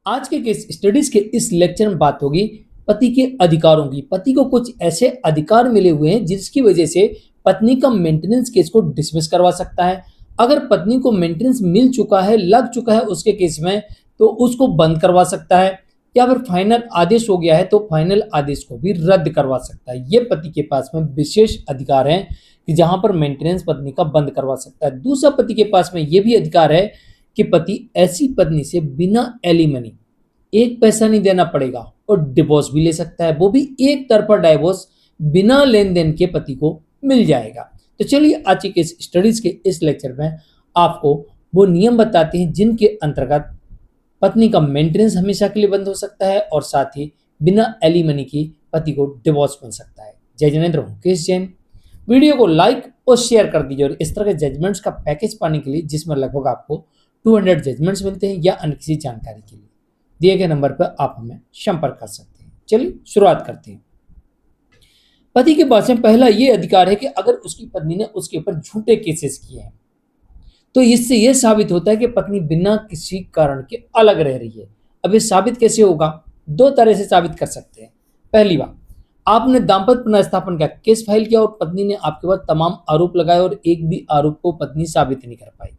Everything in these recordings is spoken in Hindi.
आज के केस स्टडीज के इस लेक्चर में बात होगी पति के अधिकारों की। पति को कुछ ऐसे अधिकार मिले हुए हैं जिसकी वजह से पत्नी का मेंटेनेंस केस को डिसमिस करवा सकता है। अगर पत्नी को मेंटेनेंस मिल चुका है, लग चुका है उसके केस में, तो उसको बंद करवा सकता है, या फिर फाइनल आदेश हो गया है तो फाइनल आदेश को भी रद्द करवा सकता है। ये पति के पास में विशेष अधिकार है कि जहां पर मेंटेनेंस पत्नी का बंद करवा सकता है। दूसरा, पति के पास में यह भी अधिकार है कि पति ऐसी पत्नी से बिना एलिमनी, एक पैसा नहीं देना पड़ेगा, और डिवोर्स भी ले सकता है। वो भी एक तरफा डिवोर्स बिना लेन देन के पति को मिल जाएगा। तो चलिए आज के इस स्टडीज के इस लेक्चर में आपको वो नियम बताते हैं जिनके अंतर्गत पत्नी का मेंटेनेंस हमेशा के लिए बंद हो सकता है और साथ ही बिना एलिमनी की पति को डिवोर्स मिल सकता है। जय जिनेंद्र, मुकेश जैन। वीडियो को लाइक और शेयर कर दीजिए, और इस तरह के जजमेंट्स का पैकेज पाने के लिए जिसमें लगभग आपको 200 जजमेंट्स मिलते हैं या अन्य किसी जानकारी के लिए दिए गए नंबर पर आप हमें संपर्क कर सकते हैं। चलिए शुरुआत करते हैं। पति के पास में पहला ये अधिकार है कि अगर उसकी पत्नी ने उसके ऊपर झूठे केसेस किए हैं तो इससे यह साबित होता है कि पत्नी बिना किसी कारण के अलग रह रही है। अब ये साबित कैसे होगा? दो तरह से साबित कर सकते हैं। पहली बात, आपने दाम्पत्य पुनर्स्थापन का केस फाइल किया और पत्नी ने आपके ऊपर तमाम आरोप लगाए और एक भी आरोप को पत्नी साबित नहीं कर पाई,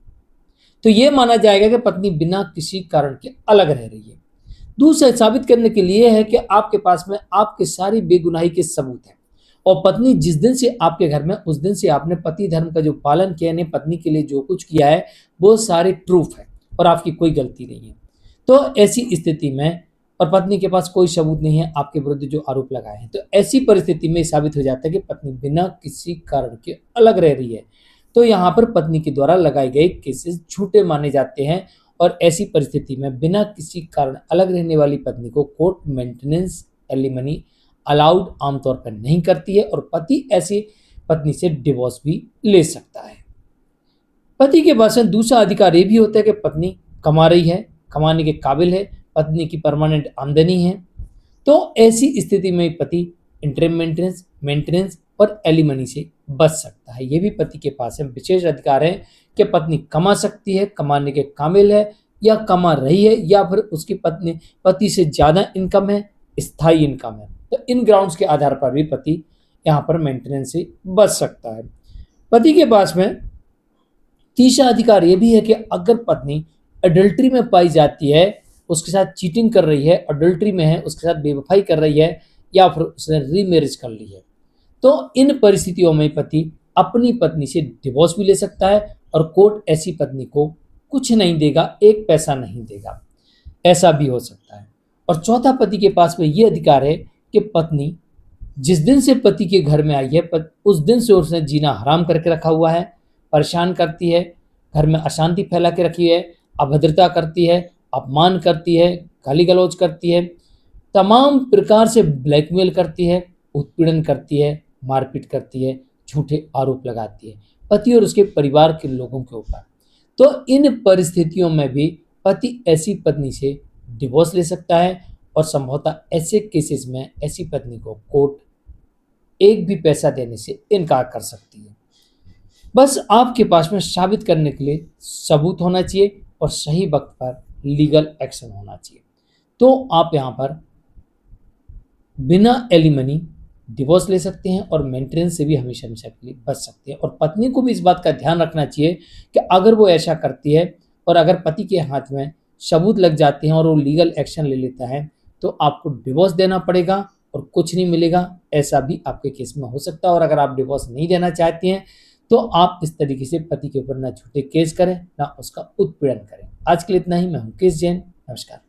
तो यह माना जाएगा कि पत्नी बिना किसी कारण के अलग रह रही है। दूसरा, साबित करने के लिए है कि आपके पास में आपके सारी बेगुनाही के सबूत हैं और पत्नी जिस दिन से आपके घर में, उस दिन से आपने पति धर्म का जो पालन किया है, पत्नी के लिए जो कुछ किया है, वो सारे प्रूफ है और आपकी कोई गलती नहीं है। तो ऐसी स्थिति में, और पत्नी के पास कोई सबूत नहीं है आपके विरुद्ध जो आरोप लगाए हैं, तो ऐसी परिस्थिति में साबित हो जाता है कि पत्नी बिना किसी कारण के अलग रह रही है। तो यहाँ पर पत्नी के द्वारा लगाए गए केसेस झूठे माने जाते हैं और ऐसी परिस्थिति में बिना किसी कारण अलग रहने वाली पत्नी को कोर्ट मेंटेनेंस एलिमनी अलाउड आमतौर पर नहीं करती है और पति ऐसी पत्नी से डिवोर्स भी ले सकता है। पति के पास में दूसरा अधिकार ये भी होता है कि पत्नी कमा रही है, कमाने के काबिल है, पत्नी की परमानेंट आमदनी है, तो ऐसी स्थिति में पति इंटरिम मेंटेनेंस, मेंटेनेंस और एलिमनी से बच सकता है। यह भी पति के पास में विशेष अधिकार है कि पत्नी कमा सकती है, कमाने के काबिल है, या कमा रही है, या फिर उसकी पत्नी पति से ज्यादा इनकम है, स्थायी इनकम है, तो इन ग्राउंड्स के आधार पर भी पति यहाँ पर मेंटेनेंस से बच सकता है। पति के पास में तीसरा अधिकार यह भी है कि अगर पत्नी अडल्ट्री में पाई जाती है, उसके साथ चीटिंग कर रही है, अडल्ट्री में है, उसके साथ बेवफाई कर रही है, या फिर उसने रीमैरिज कर ली है, तो इन परिस्थितियों में पति अपनी पत्नी से डिवोर्स भी ले सकता है और कोर्ट ऐसी पत्नी को कुछ नहीं देगा, एक पैसा नहीं देगा, ऐसा भी हो सकता है। और चौथा, पति के पास में यह अधिकार है कि पत्नी जिस दिन से पति के घर में आई है, उस दिन से उसने जीना हराम करके रखा हुआ है, परेशान करती है, घर में अशांति फैला के रखी है, अभद्रता करती है, अपमान करती है, गाली गलौज करती है, तमाम प्रकार से ब्लैकमेल करती है, उत्पीड़न करती है, मारपीट करती है, झूठे आरोप लगाती है पति और उसके परिवार के लोगों के ऊपर, तो इन परिस्थितियों में भी पति ऐसी पत्नी से डिवोर्स ले सकता है और संभवतः ऐसे केसेस में ऐसी पत्नी को कोर्ट एक भी पैसा देने से इनकार कर सकती है। बस आपके पास में साबित करने के लिए सबूत होना चाहिए और सही वक्त पर लीगल एक्शन होना चाहिए, तो आप यहाँ पर बिना एलिमनी डिवोर्स ले सकते हैं और मेंटेनेंस से भी हमेशा हमेशा के लिए बच सकते हैं। और पत्नी को भी इस बात का ध्यान रखना चाहिए कि अगर वो ऐसा करती है और अगर पति के हाथ में सबूत लग जाते हैं और वो लीगल एक्शन ले लेता है, तो आपको डिवोर्स देना पड़ेगा और कुछ नहीं मिलेगा, ऐसा भी आपके केस में हो सकता है। और अगर आप डिवोर्स नहीं देना चाहते हैं तो आप इस तरीके से पति के ऊपर ना झूठे केस करें, ना उसका उत्पीड़न करें। आज के लिए इतना ही। मैं हूं मुकेश जैन। नमस्कार।